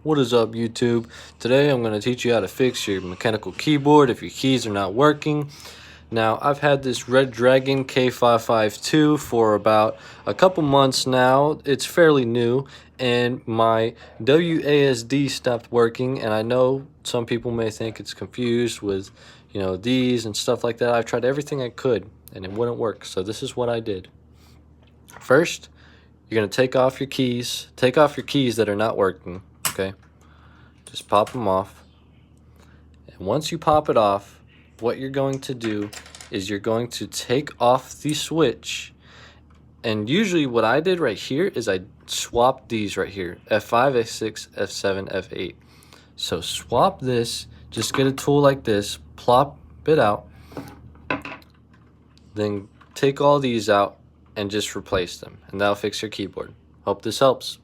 What is up, YouTube? Today I'm going to teach you how to fix your mechanical keyboard if your keys are not working. Now, I've had this RedDragon K552 for about a couple months now. It's fairly new, and my WASD stopped working, and I know some people may think it's confused with, these and stuff like that. I've tried everything I could, and it wouldn't work, so this is what I did. First, you're going to take off your keys that are not working, okay? Just pop them off. And once you pop it off, what you're going to do is you're going to take off the switch. And usually what I did right here is I swapped these right here, F5, F6, F7, F8. So swap this, just get a tool like this, plop it out, then take all these out and just replace them, and that'll fix your keyboard. Hope this helps.